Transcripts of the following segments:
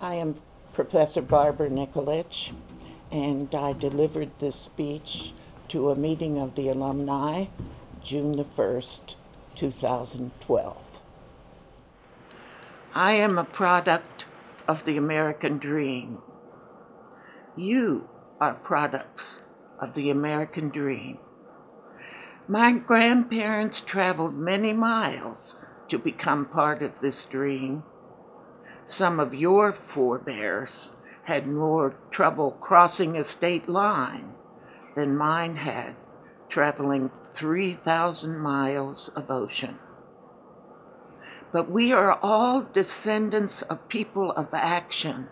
I am Professor Barbara Nickolich, and I delivered this speech to a meeting of the alumni June the 1st, 2012. I am a product of the American dream. You are products of the American dream. My grandparents traveled many miles to become part of this dream. Some of your forebears had more trouble crossing a state line than mine had traveling 3,000 miles of ocean. But we are all descendants of people of action,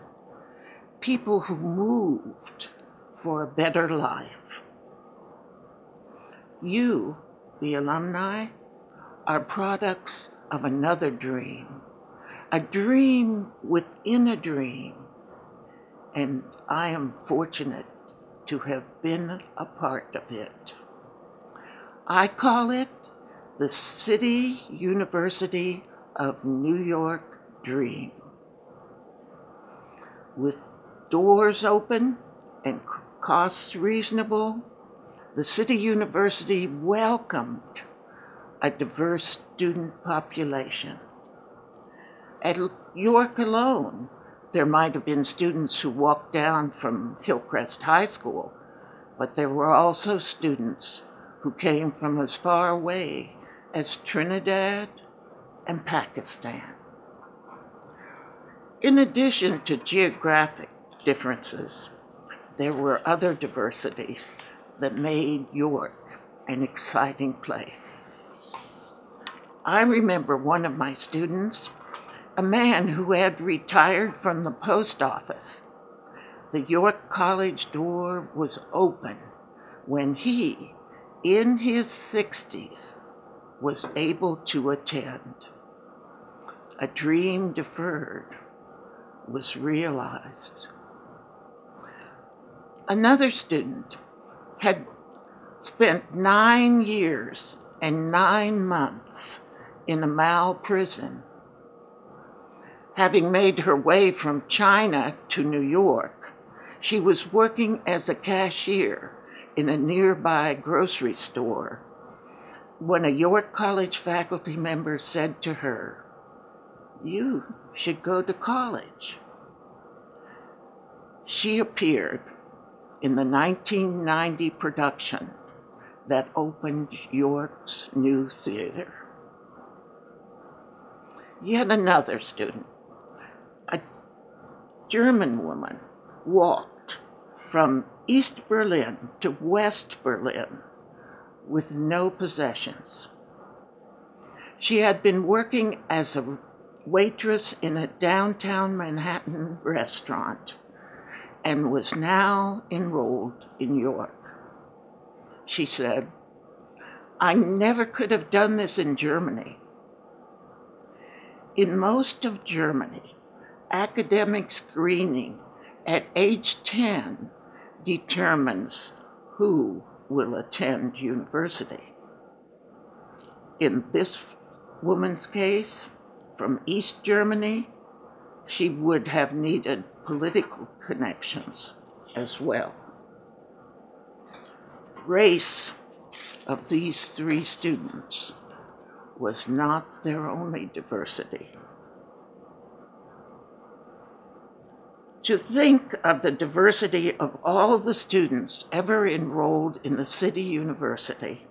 people who moved for a better life. You, the alumni, are products of another dream, a dream within a dream, and I am fortunate to have been a part of it. I call it the City University of New York Dream. With doors open and costs reasonable, the City University welcomed a diverse student population. At York alone, there might have been students who walked down from Hillcrest High School, but there were also students who came from as far away as Trinidad and Pakistan. In addition to geographic differences, there were other diversities that made York an exciting place. I remember one of my students, a man who had retired from the post office. The York College door was open when he, in his 60s, was able to attend. A dream deferred was realized. Another student had spent 9 years and 9 months in a Mao prison. Having made her way from China to New York, she was working as a cashier in a nearby grocery store when a York College faculty member said to her, "You should go to college." She appeared in the 1990 production that opened York's new theater. Yet another student, a German woman, walked from East Berlin to West Berlin with no possessions. She had been working as a waitress in a downtown Manhattan restaurant and was now enrolled in York. She said, "I never could have done this in Germany." In most of Germany, academic screening at age 10 determines who will attend university. In this woman's case, from East Germany, she would have needed political connections as well. Race of these 3 students was not their only diversity. To think of the diversity of all the students ever enrolled in the City University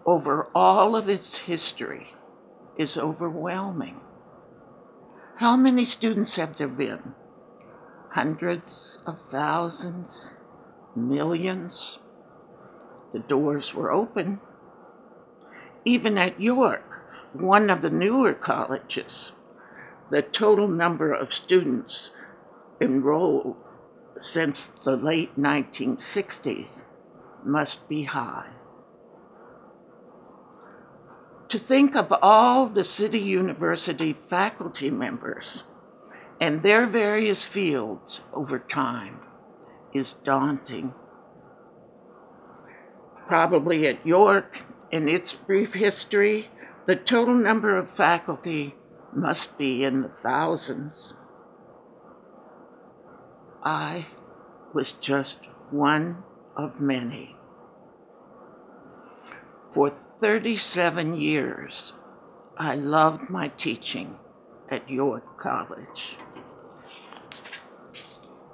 over all of its history is overwhelming. How many students have there been? Hundreds of thousands? Millions? The doors were open. Even at York, one of the newer colleges, the total number of students enrolled since the late 1960s must be high. To think of all the City University faculty members and their various fields over time is daunting. Probably at York, in its brief history, the total number of faculty must be in the thousands. I was just one of many. For 37 years, I loved my teaching at York College.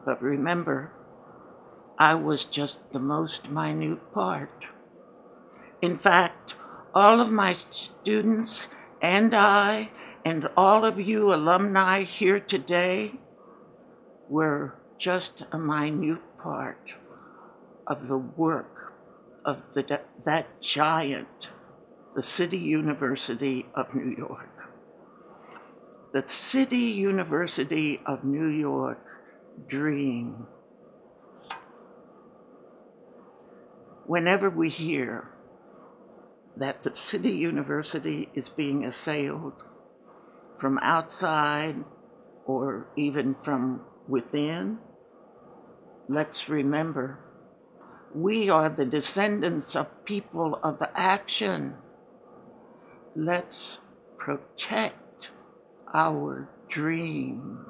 But remember, I was just the most minute part. In fact, all of my students and I and all of you alumni here today were just a minute part of the work of that giant, the City University of New York. The City University of New York dream. Whenever we hear that the City University is being assailed from outside or even from within, let's remember, we are the descendants of people of action. Let's protect our dream.